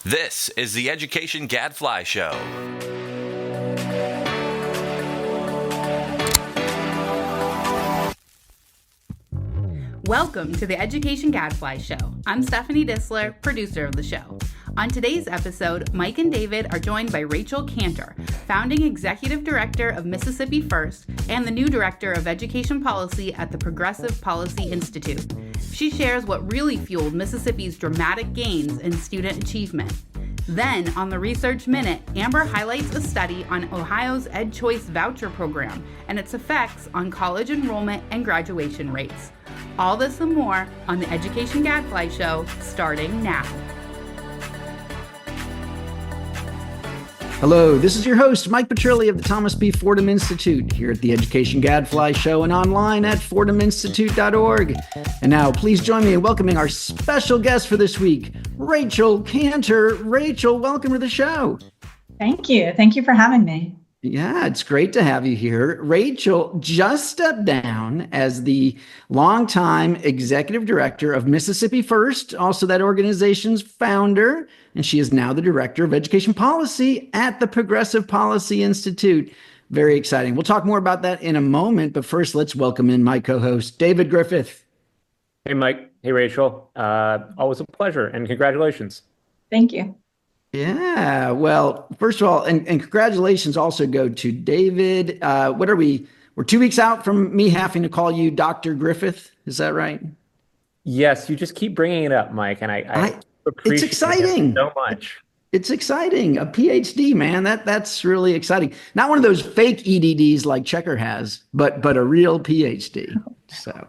This is the Education Gadfly Show. Welcome to the Education Gadfly Show. I'm Stephanie Disler, producer of the show. On today's episode, Mike and David are joined by Rachel Canter, founding executive director of Mississippi First and the new director of education policy at the Progressive Policy Institute. She shares what really fueled Mississippi's dramatic gains in student achievement. Then, on the Research Minute, Amber highlights a study on Ohio's EdChoice Voucher program and its effects on college enrollment and graduation rates. All this and more on the Education Gadfly Show, starting now. Hello, this is your host, Mike Petrilli of the Thomas B. Fordham Institute, here at the Education Gadfly Show and online at fordhaminstitute.org. And now, please join me in welcoming our special guest for this week, Rachel Canter. Rachel, welcome to the show. Thank you. Thank you for having me. Yeah, it's great to have you here. Rachel just stepped down as the longtime executive director of Mississippi First, also that organization's founder, and she is now the director of education policy at the Progressive Policy Institute. Very exciting. We'll talk more about that in a moment, but first, let's welcome in my co-host, David Griffith. Hey, Mike. Hey, Rachel. Always a pleasure, and congratulations. Thank you. Yeah, well, first of all, and congratulations also go to David. What are we? We're 2 weeks out from me having to call you Dr. Griffith. Is that right? Yes, you just keep bringing it up, Mike, and I appreciate it's exciting it so much. It's exciting. A PhD, man. That's really exciting. Not one of those fake EDDs like Checker has, but a real PhD. So.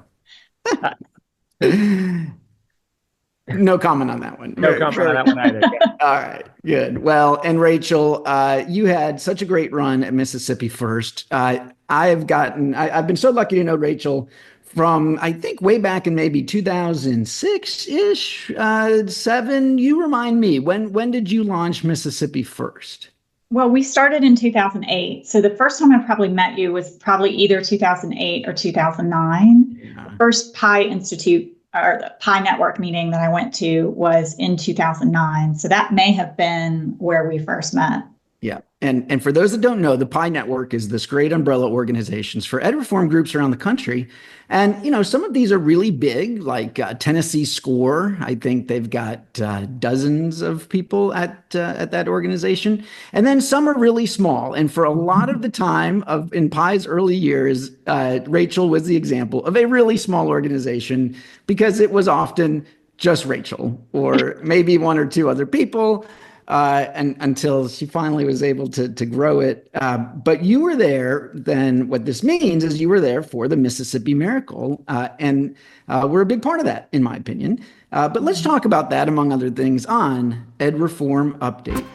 No comment on that one. No comment on that one either. Yeah. All right, good. Well, and Rachel, you had such a great run at Mississippi First. I've been so lucky to know Rachel from, I think, way back in maybe 2006-ish, 7. You remind me, when did you launch Mississippi First? Well, we started in 2008. So the first time I probably met you was probably either 2008 or 2009. Yeah. The first Pi Institute or the Pi Network meeting that I went to was in 2009. So that may have been where we first met. Yeah. And for those that don't know, the Pi Network is this great umbrella organizations for ed reform groups around the country. And, some of these are really big, like Tennessee SCORE. I think they've got dozens of people at that organization. And then some are really small. And for a lot of the time in Pi's early years, Rachel was the example of a really small organization because it was often just Rachel or maybe one or two other people. And until she finally was able to grow it. But you were there then. What this means is you were there for the Mississippi Miracle. And we're a big part of that, in my opinion. But let's talk about that, among other things, on Ed Reform Update.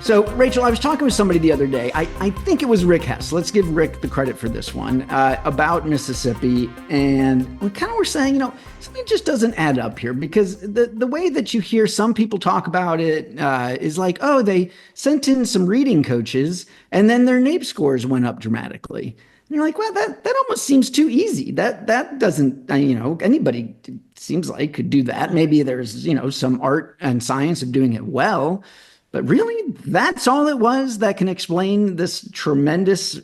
So, Rachel, I was talking with somebody the other day. I think it was Rick Hess. Let's give Rick the credit for this one, about Mississippi. And we kind of were saying, something just doesn't add up here because the way that you hear some people talk about it is like, oh, they sent in some reading coaches and then their NAEP scores went up dramatically. And you're like, well, that almost seems too easy. That doesn't, anybody seems like could do that. Maybe there's, some art and science of doing it well. But really, that's all it was that can explain this tremendous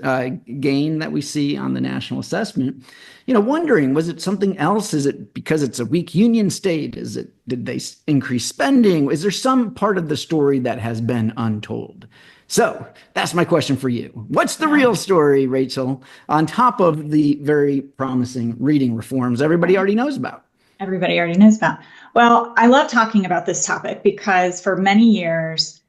gain that we see on the national assessment. Wondering, was it something else? Is it because it's a weak union state? Did they increase spending? Is there some part of the story that has been untold? So that's my question for you. What's the real story, Rachel, on top of the very promising reading reforms everybody already knows about? Everybody already knows about. Well, I love talking about this topic because for many years,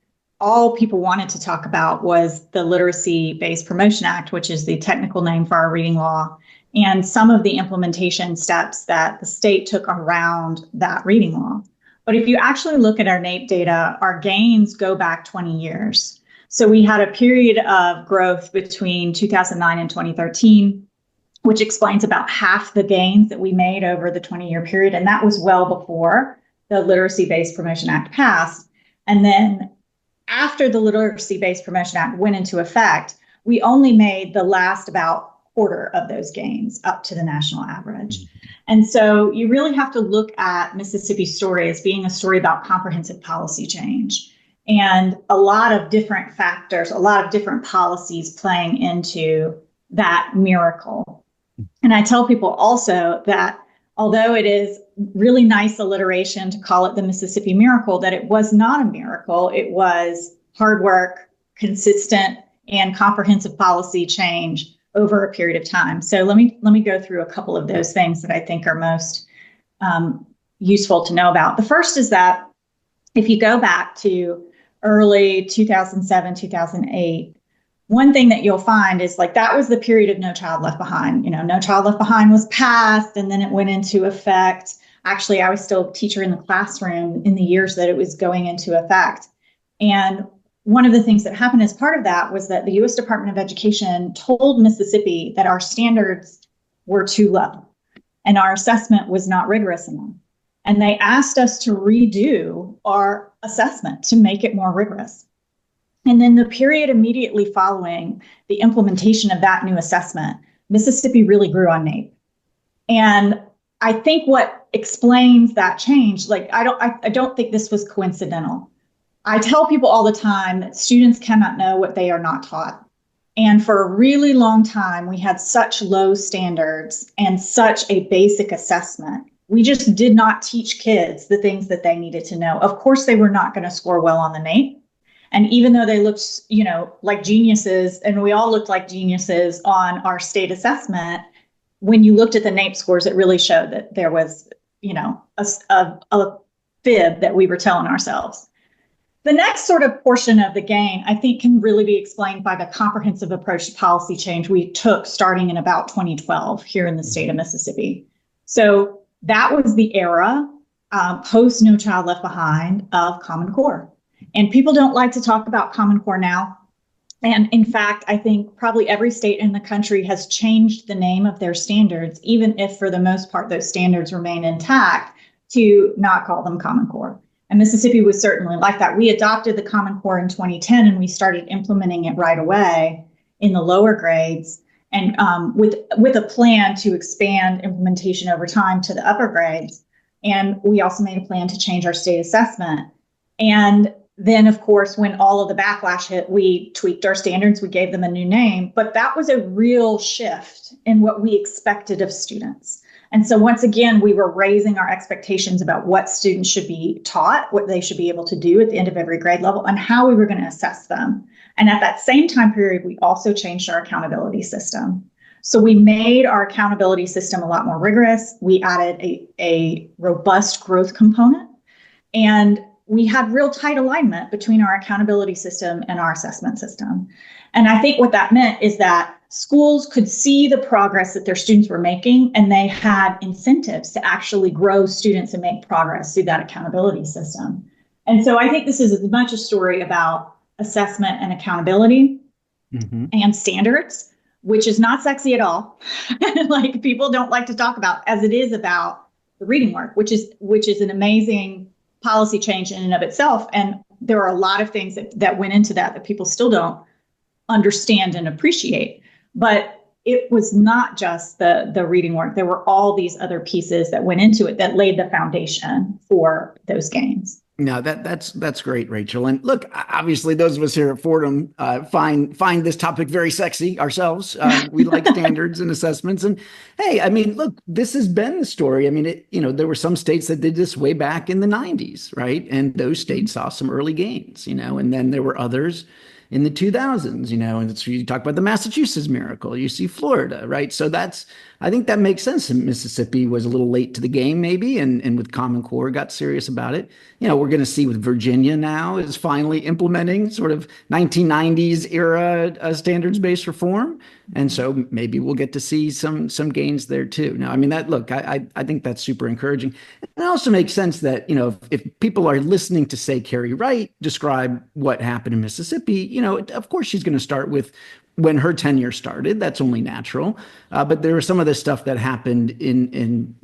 all people wanted to talk about was the Literacy-Based Promotion Act, which is the technical name for our reading law, and some of the implementation steps that the state took around that reading law. But if you actually look at our NAEP data, our gains go back 20 years. So we had a period of growth between 2009 and 2013, which explains about half the gains that we made over the 20-year period. And that was well before the Literacy-Based Promotion Act passed. And then after the Literacy-Based Promotion Act went into effect, we only made the last about quarter of those gains up to the national average. And so you really have to look at Mississippi's story as being a story about comprehensive policy change and a lot of different factors, a lot of different policies playing into that miracle. And I tell people also that although it is really nice alliteration to call it the Mississippi miracle, that it was not a miracle. It was hard work, consistent, and comprehensive policy change over a period of time. So let me go through a couple of those things that I think are most useful to know about. The first is that if you go back to early 2007, 2008, one thing that you'll find is like that was the period of No Child Left Behind. You know, No Child Left Behind was passed and then it went into effect. Actually, I was still a teacher in the classroom in the years that it was going into effect. And one of the things that happened as part of that was that the U.S. Department of Education told Mississippi that our standards were too low and our assessment was not rigorous enough. And they asked us to redo our assessment to make it more rigorous. And then the period immediately following the implementation of that new assessment, Mississippi really grew on NAEP. And I think what explains that change, like I don't think this was coincidental. I tell people all the time that students cannot know what they are not taught. And for a really long time, we had such low standards and such a basic assessment. We just did not teach kids the things that they needed to know. Of course, they were not going to score well on the NAEP. And even though they looked, you know, like geniuses, and we all looked like geniuses on our state assessment, when you looked at the NAEP scores, it really showed that there was, you know, a fib that we were telling ourselves. The next sort of portion of the gain, I think, can really be explained by the comprehensive approach to policy change we took starting in about 2012 here in the state of Mississippi. So that was the era post No Child Left Behind of Common Core. And people don't like to talk about Common Core now. And in fact, I think probably every state in the country has changed the name of their standards, even if for the most part those standards remain intact, to not call them Common Core. And Mississippi was certainly like that. We adopted the Common Core in 2010 and we started implementing it right away in the lower grades and with a plan to expand implementation over time to the upper grades. And we also made a plan to change our state assessment. And then, of course, when all of the backlash hit, we tweaked our standards, we gave them a new name, but that was a real shift in what we expected of students. And so once again, we were raising our expectations about what students should be taught, what they should be able to do at the end of every grade level, and how we were going to assess them. And at that same time period, we also changed our accountability system. So we made our accountability system a lot more rigorous. We added a robust growth component, and we had real tight alignment between our accountability system and our assessment system. And I think what that meant is that schools could see the progress that their students were making, and they had incentives to actually grow students and make progress through that accountability system. And so I think this is as much a story about assessment and accountability and standards, which is not sexy at all. Like people don't like to talk about, as it is about the reading work, which is an amazing policy change in and of itself. And there are a lot of things that went into that people still don't understand and appreciate. But it was not just the reading work. There were all these other pieces that went into it that laid the foundation for those gains. No, that's great, Rachel. And look, obviously, those of us here at Fordham find this topic very sexy ourselves. We like standards and assessments. And hey, I mean, look, this has been the story. I mean, there were some states that did this way back in the 90s, right? And those states saw some early gains, and then there were others in the 2000s, and so you talk about the Massachusetts miracle, you see Florida, right? So I think that makes sense. And Mississippi was a little late to the game maybe, and with Common Core got serious about it. We're going to see with Virginia now is finally implementing sort of 1990s era standards-based reform. And so maybe we'll get to see some gains there too. Now, I mean, I think that's super encouraging. And it also makes sense that, if people are listening to, say, Carrie Wright describe what happened in Mississippi, of course she's going to start with when her tenure started. That's only natural. But there was some of this stuff that happened in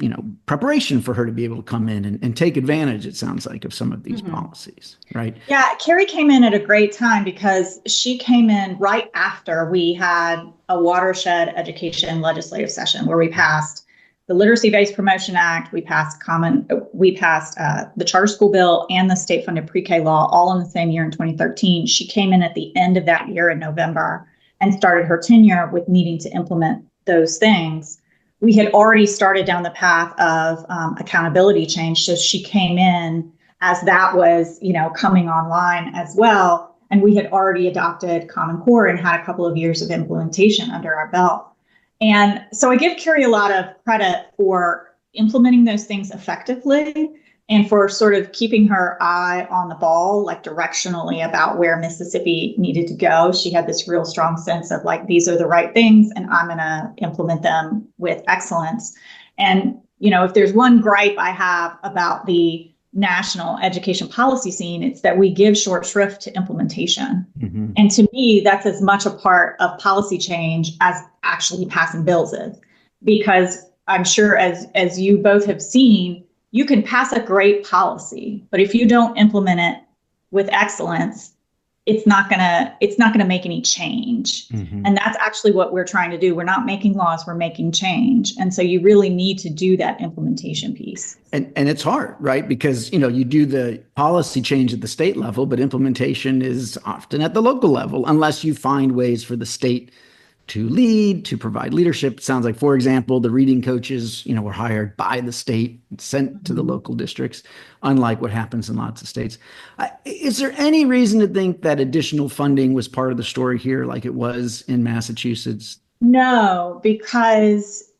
preparation for her to be able to come in and take advantage, it sounds like, of some of these policies, right? Yeah, Carrie came in at a great time because she came in right after we had a watershed education legislative session where we passed the Literacy-Based Promotion Act, we passed the charter school bill and the state-funded pre-K law all in the same year in 2013. She came in at the end of that year in November and started her tenure with needing to implement those things. We had already started down the path of accountability change, so she came in as that was, coming online as well, and we had already adopted Common Core and had a couple of years of implementation under our belt. And so I give Carrie a lot of credit for implementing those things effectively and for sort of keeping her eye on the ball, like directionally about where Mississippi needed to go. She had this real strong sense of like, these are the right things and I'm going to implement them with excellence. And, if there's one gripe I have about the national education policy scene, it's that we give short shrift to implementation. Mm-hmm. And to me, that's as much a part of policy change as actually passing bills is. Because I'm sure as you both have seen, you can pass a great policy, but if you don't implement it with excellence, it's not gonna make any change. Mm-hmm. And that's actually what we're trying to do. We're not making laws, we're making change. And so you really need to do that implementation piece. And it's hard, right? Because, you do the policy change at the state level, but implementation is often at the local level, unless you find ways for the state to lead, to provide leadership. It sounds like, for example, the reading coaches, were hired by the state, sent to the local districts, unlike what happens in lots of states. Is there any reason to think that additional funding was part of the story here, like it was in Massachusetts? No, because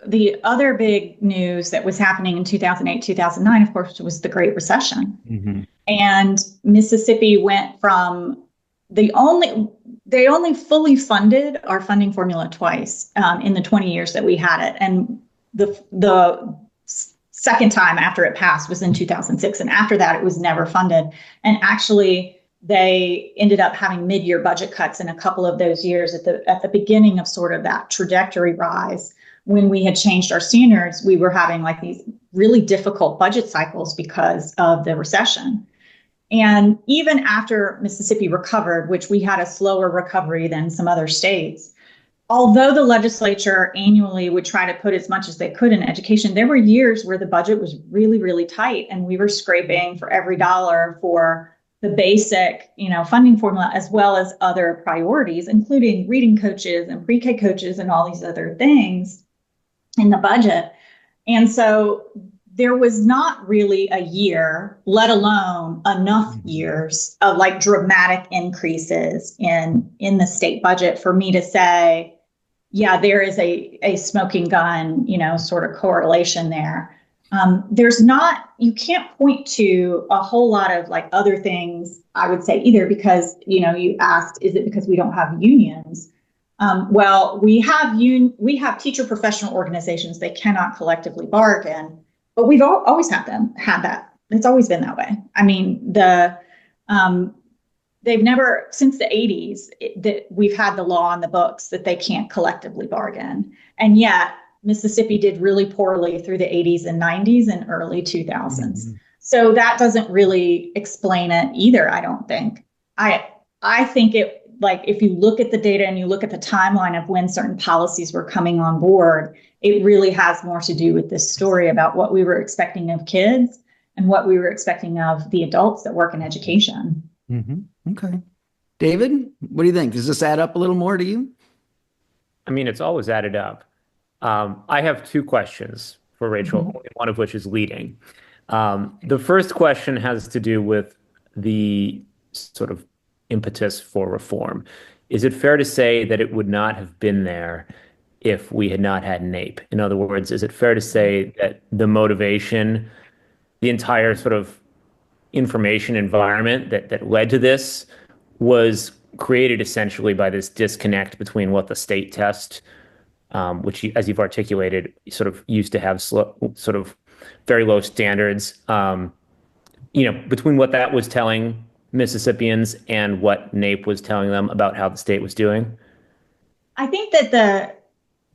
the other big news that was happening in 2008, 2009, of course, was the Great Recession. Mm-hmm. And Mississippi went from they only fully funded our funding formula twice in the 20 years that we had it. And the second time after it passed was in 2006. And after that, it was never funded. And actually, they ended up having mid-year budget cuts in a couple of those years at the beginning of sort of that trajectory rise. When we had changed our standards, we were having like these really difficult budget cycles because of the recession. And even after Mississippi recovered, which we had a slower recovery than some other states, although the legislature annually would try to put as much as they could in education, there were years where the budget was really, really tight, and we were scraping for every dollar for the basic, funding formula, as well as other priorities, including reading coaches and pre-K coaches and all these other things in the budget. And so there was not really a year, let alone enough years of like dramatic increases in the state budget for me to say, yeah, there is a smoking gun, sort of correlation there. You can't point to a whole lot of like other things, I would say, either, because, you asked, is it because we don't have unions? Well, we have teacher professional organizations. They cannot collectively bargain. But we've always had that. It's always been that way. I mean, they've never, since the 80s, that we've had the law on the books that they can't collectively bargain. And yet, Mississippi did really poorly through the 80s and 90s and early 2000s. Mm-hmm. So that doesn't really explain it either, I don't think. I think it, like, if you look at the data and you look at the timeline of when certain policies were coming on board, it really has more to do with this story about what we were expecting of kids and what we were expecting of the adults that work in education. Mm-hmm. Okay. David, what do you think? Does this add up a little more to you? I mean, it's always added up. I have two questions for Rachel, only one of which is leading. The first question has to do with the sort of impetus for reform. Is it fair to say that it would not have been there if we had not had NAEP? In other words, is it fair to say that the motivation, the entire sort of information environment that led to this was created essentially by this disconnect between what the state test, which, as you've articulated, sort of used to have sort of very low standards, between what that was telling Mississippians and what NAEP was telling them about how the state was doing? I think that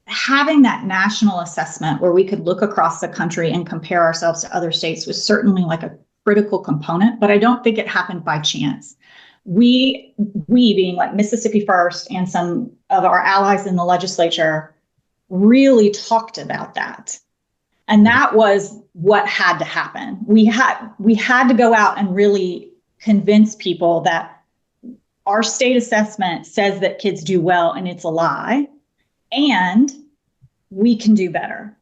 having that national assessment where we could look across the country and compare ourselves to other states was certainly like a critical component, but I don't think it happened by chance. We being like Mississippi First and some of our allies in the legislature really talked about that. And that was what had to happen. We had to go out and really convince people that our state assessment says that kids do well and it's a lie, and we can do better.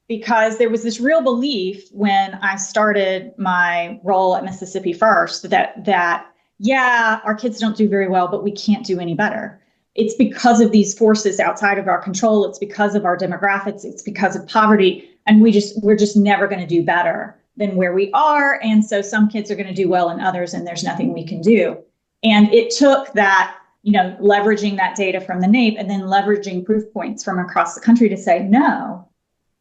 Because there was this real belief when I started my role at Mississippi First that yeah, our kids don't do very well, but we can't do any better. It's because of these forces outside of our control. It's because of our demographics. It's because of poverty. And we're just never going to do better than where we are. And so some kids are going to do well and others, and there's nothing we can do. And it took that, leveraging that data from the NAEP and then leveraging proof points from across the country to say, no,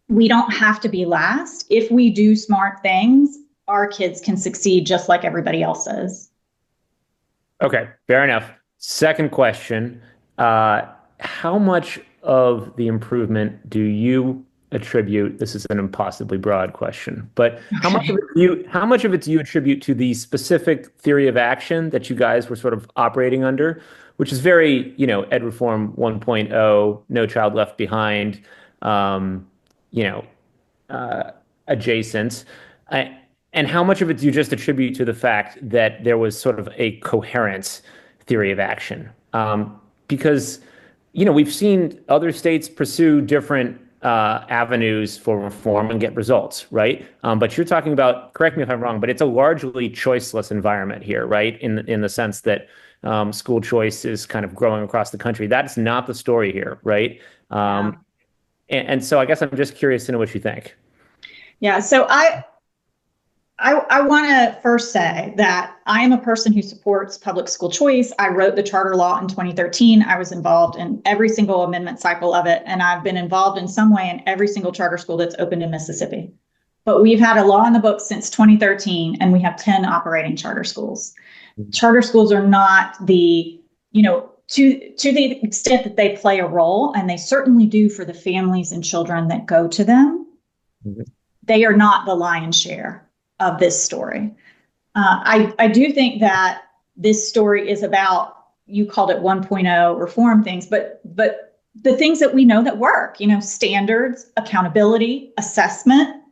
we don't have to be last. If we do smart things, our kids can succeed just like everybody else's. Okay, fair enough. Second question, how much of the improvement do you attribute, this is an impossibly broad question, but how much of it do you attribute to the specific theory of action that you guys were sort of operating under, which is very, Ed Reform 1.0, No Child Left Behind, adjacent, and how much of it do you just attribute to the fact that there was sort of a coherent theory of action? Because, we've seen other states pursue different avenues for reform and get results, right? But you're talking about, correct me if I'm wrong, but it's a largely choiceless environment here, right? In the sense that school choice is kind of growing across the country. That's not the story here, right? And so I guess I'm just curious to know what you think. Yeah, so I want to first say that I am a person who supports public school choice. I wrote the charter law in 2013. I was involved in every single amendment cycle of it, and I've been involved in some way in every single charter school that's opened in Mississippi. But we've had a law in the books since 2013, and we have 10 operating charter schools. Charter schools are not the, to the extent that they play a role, and they certainly do for the families and children that go to them, they are not the lion's share of this story. I do think that this story is about, you called it 1.0 reform things, but the things that we know that work, standards, accountability, assessment,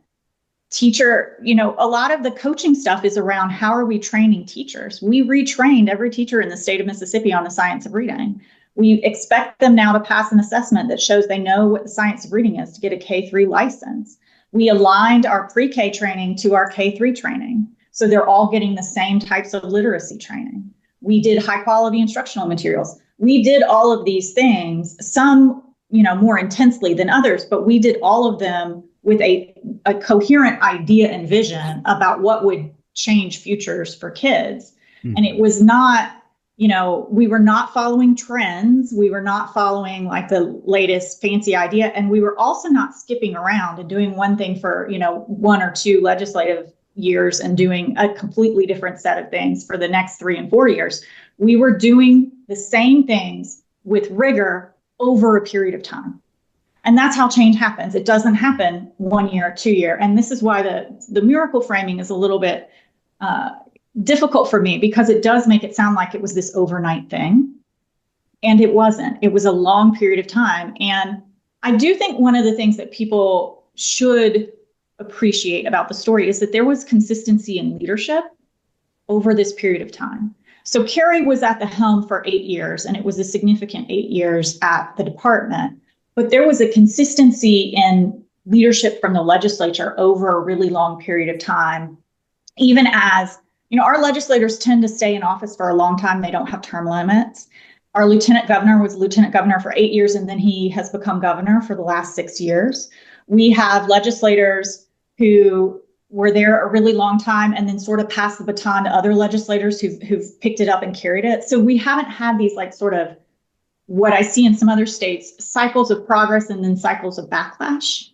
teacher, a lot of the coaching stuff is around how are we training teachers? We retrained every teacher in the state of Mississippi on the science of reading. We expect them now to pass an assessment that shows they know what the science of reading is to get a K-3 license. We aligned our pre-K training to our K-3 training. So they're all getting the same types of literacy training. We did high quality instructional materials. We did all of these things, some, more intensely than others, but we did all of them with a coherent idea and vision about what would change futures for kids. And it was not, we were not following trends. We were not following like the latest fancy idea. And we were also not skipping around and doing one thing for, 1 or 2 legislative years and doing a completely different set of things for the next 3 and 4 years. We were doing the same things with rigor over a period of time. And that's how change happens. It doesn't happen 1 year, 2 year. And this is why the miracle framing is a little bit difficult for me, because it does make it sound like it was this overnight thing. And it wasn't. It was a long period of time. And I do think one of the things that people should appreciate about the story is that there was consistency in leadership over this period of time. So Carrie was at the helm for 8 years, and it was a significant 8 years at the department. But there was a consistency in leadership from the legislature over a really long period of time, even as, our legislators tend to stay in office for a long time. They don't have term limits. Our lieutenant governor was lieutenant governor for 8 years, and then he has become governor for the last 6 years. We have legislators who were there a really long time and then sort of passed the baton to other legislators who've picked it up and carried it. So we haven't had these like sort of what I see in some other states, cycles of progress and then cycles of backlash,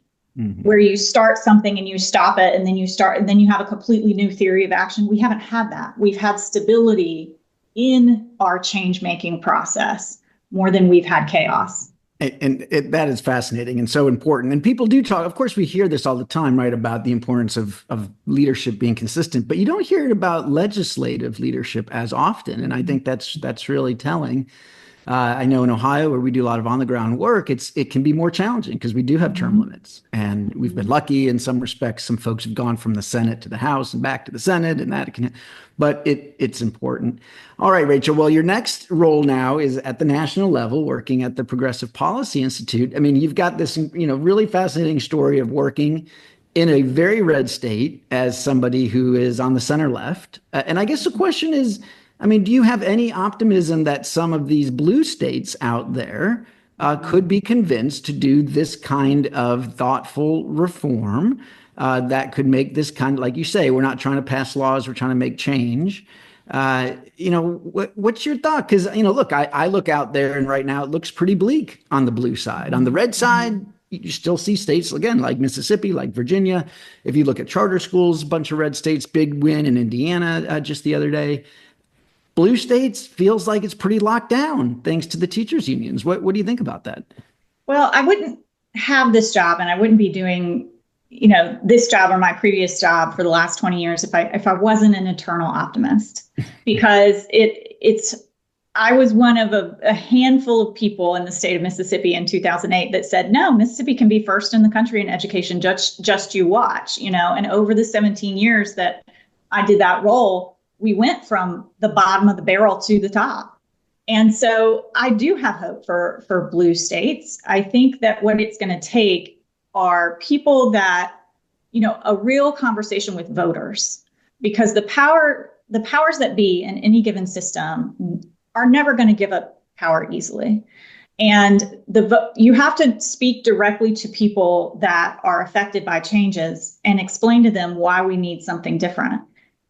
where you start something and you stop it, and then you have a completely new theory of action. We haven't had that. We've had stability in our change-making process more than we've had chaos. That is fascinating and so important. And people do talk, of course, we hear this all the time, right, about the importance of leadership being consistent, but you don't hear it about legislative leadership as often. And I think that's really telling. I know in Ohio, where we do a lot of on the ground work, it can be more challenging because we do have term limits, and we've been lucky in some respects. Some folks have gone from the Senate to the House and back to the Senate, and but it's important. All right, Rachel. Well, your next role now is at the national level, working at the Progressive Policy Institute. I mean, you've got this, really fascinating story of working in a very red state as somebody who is on the center left. And I guess the question is, do you have any optimism that some of these blue states out there could be convinced to do this kind of thoughtful reform that could make this kind of, like you say, we're not trying to pass laws, we're trying to make change. What's your thought? Because, look, I look out there and right now it looks pretty bleak on the blue side. On the red side, you still see states, again, like Mississippi, like Virginia. If you look at charter schools, a bunch of red states, big win in Indiana just the other day. Blue states feels like it's pretty locked down thanks to the teachers unions. What do you think about that? Well, I wouldn't have this job and I wouldn't be doing, this job or my previous job for the last 20 years if I wasn't an eternal optimist, because I was one of a handful of people in the state of Mississippi in 2008 that said, no, Mississippi can be first in the country in education. Just you watch, and over the 17 years that I did that role, we went from the bottom of the barrel to the top. And so I do have hope for blue states. I think that what it's going to take are people that, a real conversation with voters, because the powers that be in any given system are never going to give up power easily. And you have to speak directly to people that are affected by changes and explain to them why we need something different.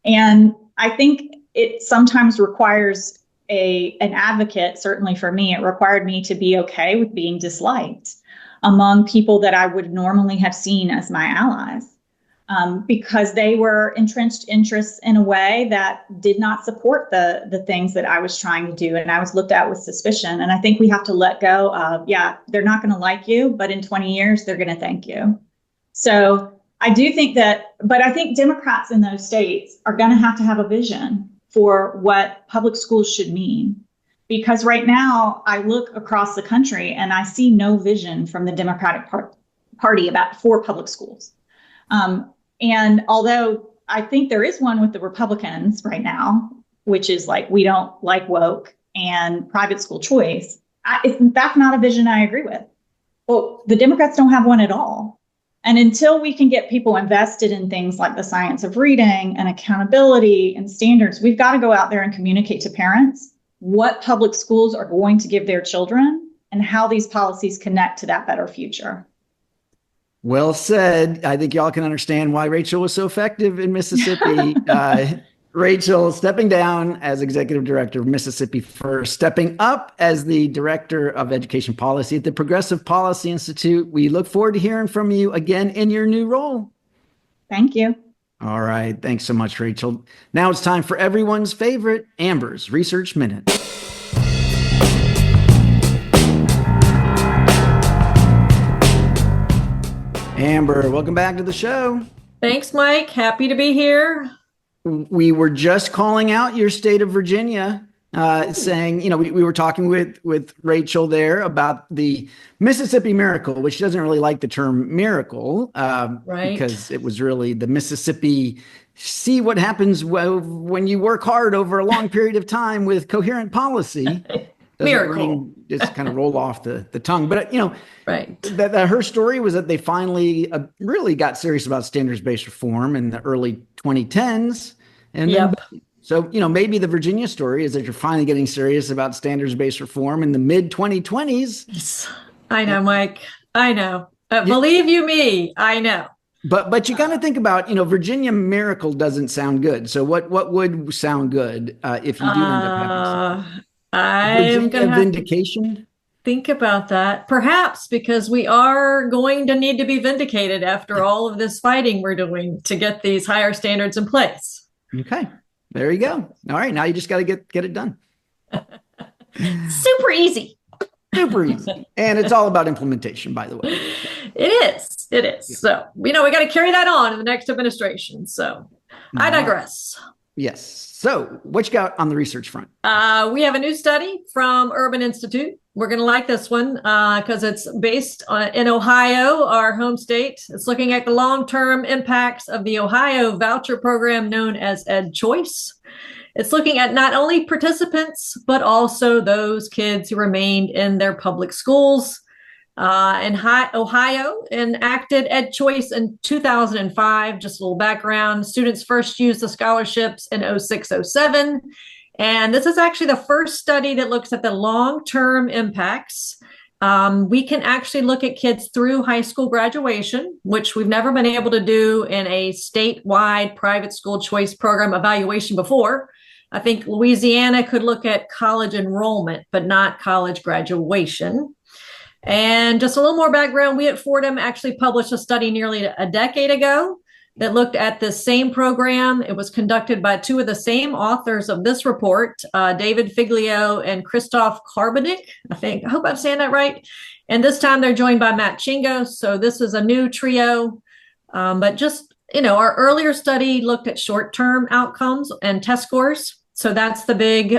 And I think it sometimes requires an advocate. Certainly for me, it required me to be okay with being disliked among people that I would normally have seen as my allies, because they were entrenched interests in a way that did not support the things that I was trying to do. And I was looked at with suspicion. And I think we have to let go of, they're not going to like you, but in 20 years, they're going to thank you. So I do think but I think Democrats in those states are going to have a vision for what public schools should mean. Because right now I look across the country and I see no vision from the Democratic Party for public schools. And although I think there is one with the Republicans right now, which is like, we don't like woke and private school choice, that's not a vision I agree with. Well, the Democrats don't have one at all. And until we can get people invested in things like the science of reading and accountability and standards, we've got to go out there and communicate to parents what public schools are going to give their children and how these policies connect to that better future. Well said. I think y'all can understand why Rachel was so effective in Mississippi. Rachel stepping down as executive director of Mississippi First, stepping up as the director of education policy at the Progressive Policy Institute. We look forward to hearing from you again in your new role. Thank you. All right. Thanks so much, Rachel. Now it's time for everyone's favorite, Amber's Research Minute. Amber, welcome back to the show. Thanks, Mike. Happy to be here. We were just calling out your state of Virginia, saying, we were talking with Rachel there about the Mississippi Miracle, which doesn't really like the term miracle, right? Because it was really the Mississippi, see what happens when you work hard over a long period of time with coherent policy. Miracle. Just kind of roll off the tongue. But, right. That her story was that they finally really got serious about standards-based reform in the early 2010s. And yep. So, maybe the Virginia story is that you're finally getting serious about standards-based reform in the mid-2020s. Yes. I know, Mike. I know. Believe you me, I know. But you got to think about, Virginia Miracle doesn't sound good. So what would sound good if you do end up having something? I'm going to vindication. Think about that. Perhaps because we are going to need to be vindicated after all of this fighting we're doing to get these higher standards in place. Okay. There you go. All right. Now you just got to get it done. Super easy. Super easy. And it's all about implementation, by the way. It is. It is. Yeah. So, we got to carry that on in the next administration. So I digress. Yes. So what you got on the research front? We have a new study from Urban Institute. We're going to like this one because it's based in Ohio, our home state. It's looking at the long-term impacts of the Ohio voucher program known as EdChoice. It's looking at not only participants, but also those kids who remained in their public schools. Ohio enacted EdChoice in 2005. Just a little background. Students first used the scholarships in 06-07. And this is actually the first study that looks at the long-term impacts. We can actually look at kids through high school graduation, which we've never been able to do in a statewide private school choice program evaluation before. I think Louisiana could look at college enrollment, but not college graduation. And just a little more background, we at Fordham actually published a study nearly a decade ago that looked at this same program. It was conducted by two of the same authors of this report, David Figlio and Krzysztof Karbownik. I hope I'm saying that right. And this time they're joined by Matt Chingos. So this is a new trio. But just, our earlier study looked at short-term outcomes and test scores. So that's the big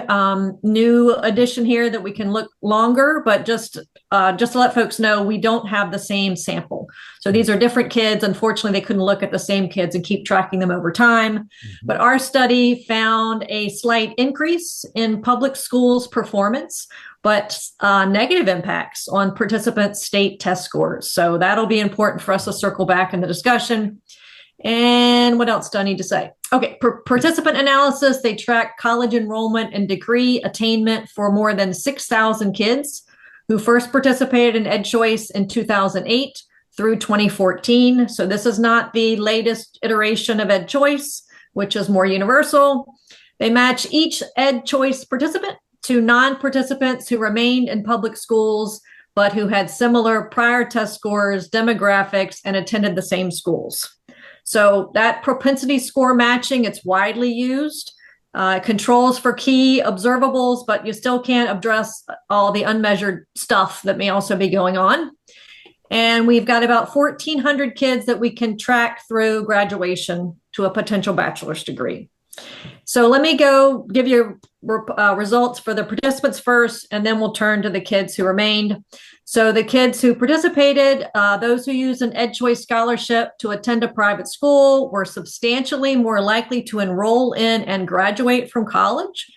new addition here, that we can look longer, but just to let folks know, we don't have the same sample. So these are different kids. Unfortunately, they couldn't look at the same kids and keep tracking them over time. Mm-hmm. But our study found a slight increase in public schools performance, but negative impacts on participants' state test scores. So that'll be important for us to circle back in the discussion. And what else do I need to say? Okay, participant analysis, they track college enrollment and degree attainment for more than 6,000 kids who first participated in EdChoice in 2008 through 2014. So this is not the latest iteration of EdChoice, which is more universal. They match each EdChoice participant to non-participants who remained in public schools, but who had similar prior test scores, demographics, and attended the same schools. So that propensity score matching, it's widely used. Controls for key observables, but you still can't address all the unmeasured stuff that may also be going on. And we've got about 1,400 kids that we can track through graduation to a potential bachelor's degree. So let me go give you results for the participants first, and then we'll turn to the kids who remained. So the kids who participated, those who used an EdChoice scholarship to attend a private school were substantially more likely to enroll in and graduate from college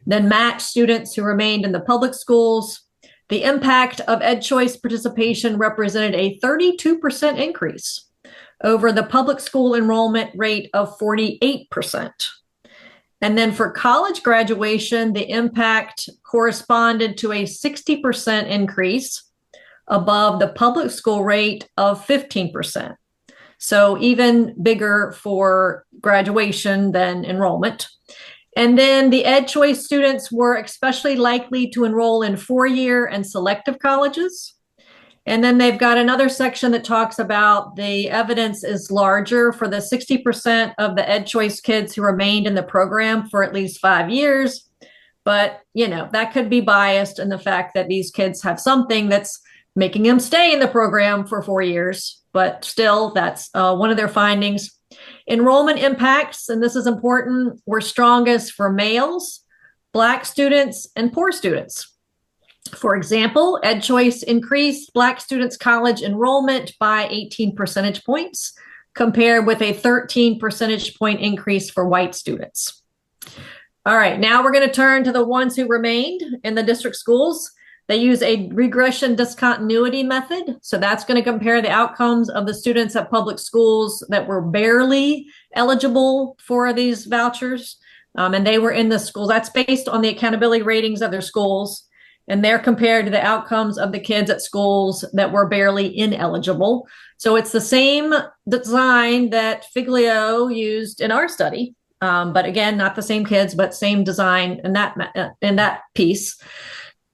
than matched students who remained in the public schools. The impact of EdChoice participation represented a 32% increase over the public school enrollment rate of 48%. And then for college graduation, the impact corresponded to a 60% increase above the public school rate of 15%. So even bigger for graduation than enrollment. And then the EdChoice students were especially likely to enroll in four-year and selective colleges. And then they've got another section that talks about the evidence is larger for the 60% of the EdChoice kids who remained in the program for at least 5 years. But, that could be biased in the fact that these kids have something that's making them stay in the program for 4 years. But still, that's one of their findings. Enrollment impacts, and this is important, were strongest for males, Black students, and poor students. For example, EdChoice increased Black students' college enrollment by 18 percentage points, compared with a 13 percentage point increase for white students. All right, now we're going to turn to the ones who remained in the district schools. They use a regression discontinuity method. So that's going to compare the outcomes of the students at public schools that were barely eligible for these vouchers. And they were in the schools. That's based on the accountability ratings of their schools. And they're compared to the outcomes of the kids at schools that were barely ineligible. So it's the same design that Figlio used in our study. But again, not the same kids, but same design in that piece.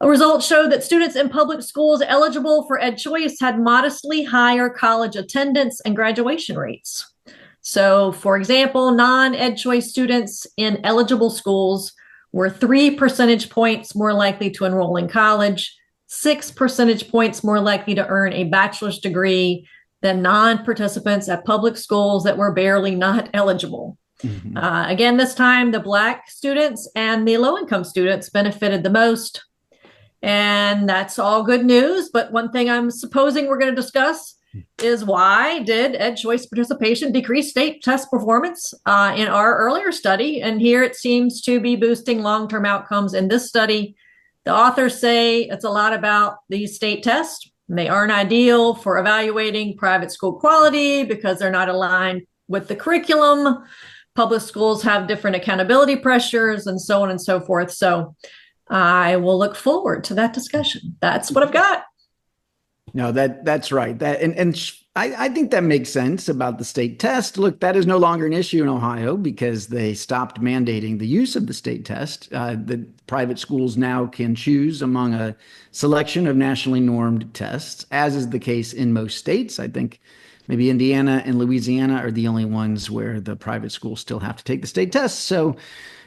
Results showed that students in public schools eligible for EdChoice had modestly higher college attendance and graduation rates. So, for example, non-EdChoice students in eligible schools were 3 percentage points more likely to enroll in college, 6 percentage points more likely to earn a bachelor's degree than non-participants at public schools that were barely not eligible. Mhm. Again, this time the Black students and the low-income students benefited the most. And that's all good news. But one thing I'm supposing we're going to discuss is why did EdChoice participation decrease state test performance in our earlier study? And here it seems to be boosting long-term outcomes in this study. The authors say it's a lot about these state tests. They aren't ideal for evaluating private school quality because they're not aligned with the curriculum. Public schools have different accountability pressures and so on and so forth. So I will look forward to that discussion. That's what I've got. No, that's right. I think that makes sense about the state test. Look, that is no longer an issue in Ohio because they stopped mandating the use of the state test. The private schools now can choose among a selection of nationally normed tests, as is the case in most states. I think maybe Indiana and Louisiana are the only ones where the private schools still have to take the state test. So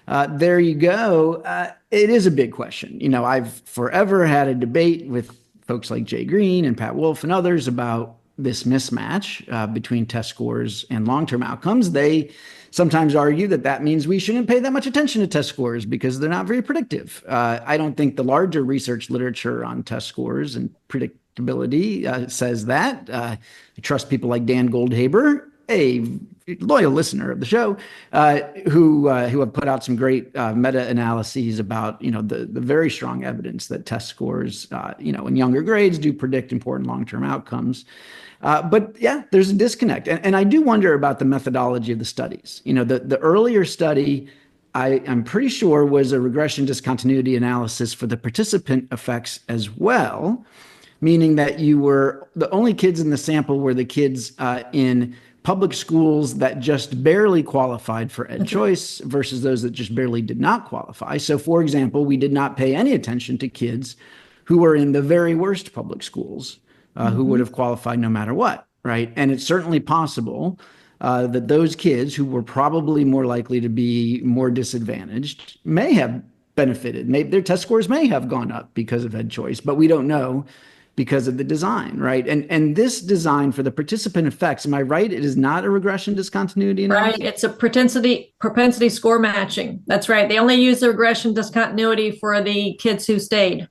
there you go. It is a big question. You know, I've forever had a debate with folks like Jay Green and Pat Wolf and others about this mismatch between test scores and long-term outcomes. They sometimes argue that that means we shouldn't pay that much attention to test scores because they're not very predictive. I don't think the larger research literature on test scores and predictability says that. I trust people like Dan Goldhaber, a loyal listener of the show, who have put out some great meta-analyses about, the very strong evidence that test scores, in younger grades do predict important long-term outcomes. But yeah, there's a disconnect. And I do wonder about the methodology of the studies. The earlier study, I'm pretty sure, was a regression discontinuity analysis for the participant effects as well, meaning that the only kids in the sample were the kids in public schools that just barely qualified for EdChoice versus those that just barely did not qualify. So, for example, we did not pay any attention to kids who were in the very worst public schools who would have qualified no matter what, right? And it's certainly possible that those kids who were probably more likely to be more disadvantaged may have benefited. Their test scores may have gone up because of EdChoice, but we don't know because of the design, right? And this design for the participant effects, am I right? It is not a regression discontinuity analysis? Right. It's a propensity score matching. That's right. They only use the regression discontinuity for the kids who stayed.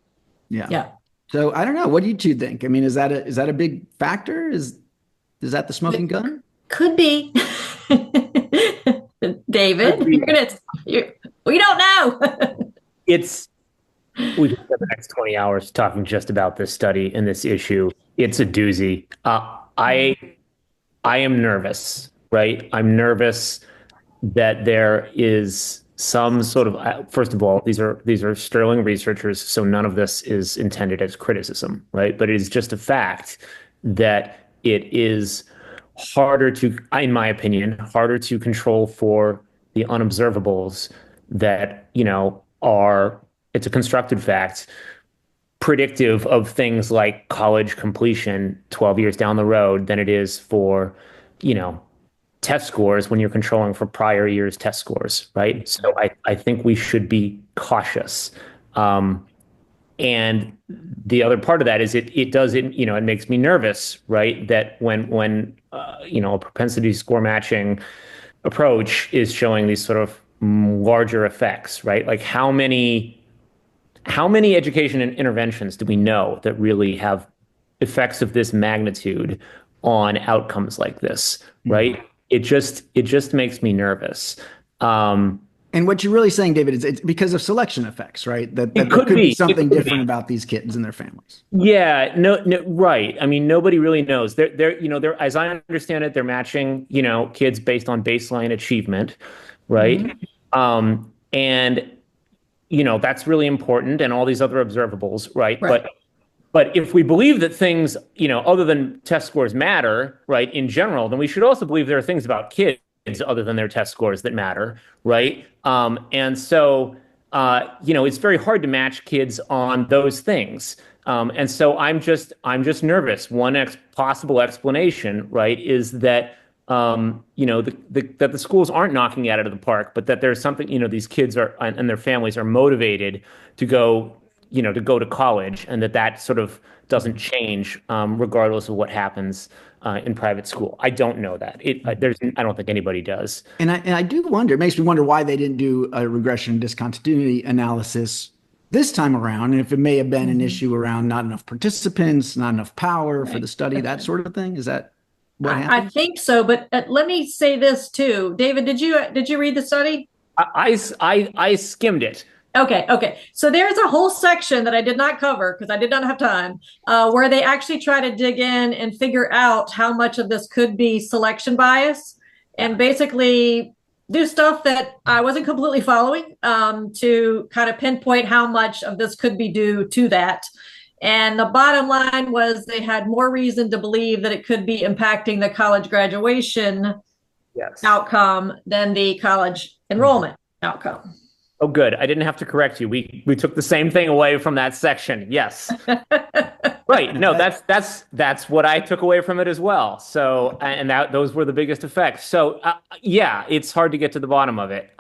Yeah. So I don't know. What do you two think? I mean, is that a big factor? Is that the smoking gun? Could be. David, we don't know. We could spend the next 20 hours talking just about this study and this issue. It's a doozy. I am nervous, right? I'm nervous that there is some sort of, first of all, these are sterling researchers, so none of this is intended as criticism, right? But it is just a fact that it is harder to, in my opinion, harder to control for the unobservables that, it's a constructed fact, predictive of things like college completion 12 years down the road than it is for, test scores when you're controlling for prior year's test scores, right? So I think we should be cautious. And the other part of that is it makes me nervous, right? That when a propensity score matching approach is showing these sort of larger effects, right? Like how many education interventions do we know that really have effects of this magnitude on outcomes like this, right? It just makes me nervous. And what you're really saying, David, is it's because of selection effects, right? That there could be something different about these kids and their families. Yeah, no, right. I mean, nobody really knows. They're as I understand it, they're matching, kids based on baseline achievement, right? Mm-hmm. And that's really important, and all these other observables, right? But if we believe that things, other than test scores matter, right, in general, then we should also believe there are things about kids other than their test scores that matter, right? And so, it's very hard to match kids on those things. And so I'm just nervous. One possible explanation, right, is that that the schools aren't knocking it out of the park, but that there's something, these kids are and their families are motivated to go, to go to college, and that sort of doesn't change regardless of what happens in private school. I don't know that. I don't think anybody does. And I do wonder, it makes me wonder why they didn't do a regression discontinuity analysis this time around, and if it may have been an issue around not enough participants, not enough power for the study, that sort of thing. Is that what happened? I think so, but let me say this too. David, did you read the study? I skimmed it. Okay. So there's a whole section that I did not cover because I did not have time, where they actually try to dig in and figure out how much of this could be selection bias, and basically do stuff that I wasn't completely following, to kind of pinpoint how much of this could be due to that. And the bottom line was they had more reason to believe that it could be impacting the college graduation outcome than the college enrollment outcome. Oh, good. I didn't have to correct you. We took the same thing away from that section. Yes. Right. No, that's what I took away from it as well. So, and those were the biggest effects. So, yeah, it's hard to get to the bottom of it.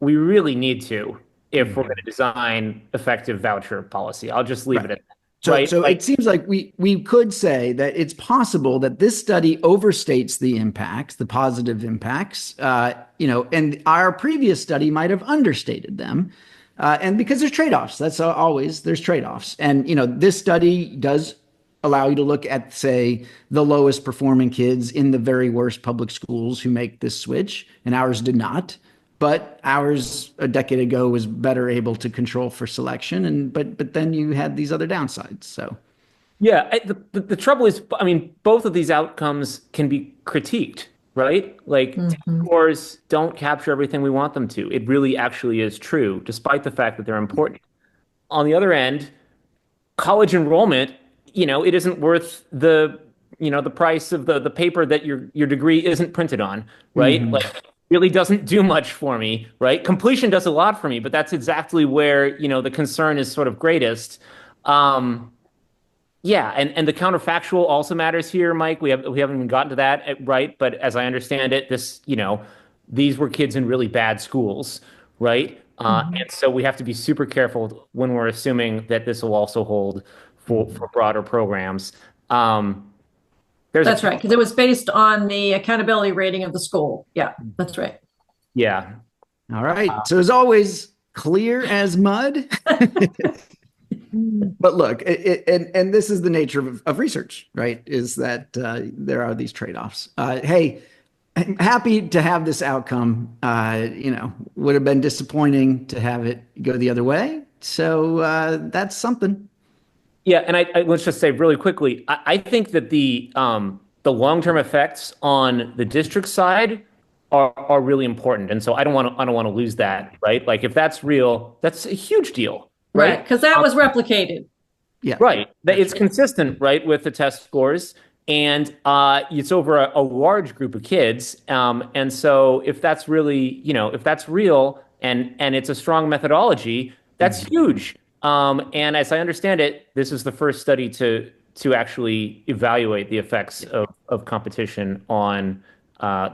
We really need to, if we're going to design effective voucher policy. I'll just leave it at that. So it seems like we could say that it's possible that this study overstates the impacts, the positive impacts, and our previous study might have understated them. And because there's trade-offs, that's always, there's trade-offs. And, this study does allow you to look at, say, the lowest performing kids in the very worst public schools who make this switch, and ours did not. But ours a decade ago was better able to control for selection, but then you had these other downsides. So, yeah, the trouble is, I mean, both of these outcomes can be critiqued, right? Like, test scores don't capture everything we want them to. It really actually is true, despite the fact that they're important. On the other end, college enrollment, it isn't worth the price of the paper that your degree isn't printed on, right? Like, really doesn't do much for me, right? Completion does a lot for me, but that's exactly where, the concern is sort of greatest. And the counterfactual also matters here, Mike. We haven't even gotten to that, right? But as I understand it, these were kids in really bad schools, right? And so we have to be super careful when we're assuming that this will also hold for broader programs. That's right, because it was based on the accountability rating of the school. Yeah, that's right. Yeah. All right. So as always, clear as mud. But look, and this is the nature of research, right? Is that there are these trade-offs. Hey, I'm happy to have this outcome. Would have been disappointing to have it go the other way. So that's something. Yeah, and I let's just say really quickly, I think that the long-term effects on the district side are really important, and so I don't want to lose that, right? Like, if that's real, that's a huge deal, right? Because that was replicated. Yeah, right. It's consistent, right, with the test scores, and it's over a large group of kids, and so if that's really, if that's real and it's a strong methodology, that's huge. And as I understand it, this is the first study to actually evaluate the effects of competition on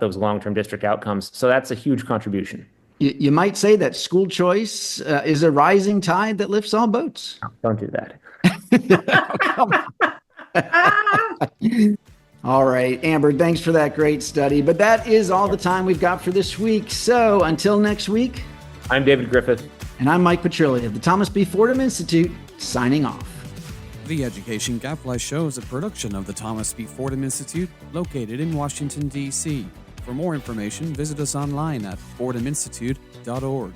those long-term district outcomes. So that's a huge contribution. You might say that school choice is a rising tide that lifts all boats. Don't do that. All right, Amber, thanks for that great study. But that is all the time we've got for this week. So until next week, I'm David Griffith. And I'm Mike Petrilli of the Thomas B. Fordham Institute, signing off. The Education Gadfly Show is a production of the Thomas B. Fordham Institute, located in Washington, D.C. For more information, visit us online at fordhaminstitute.org.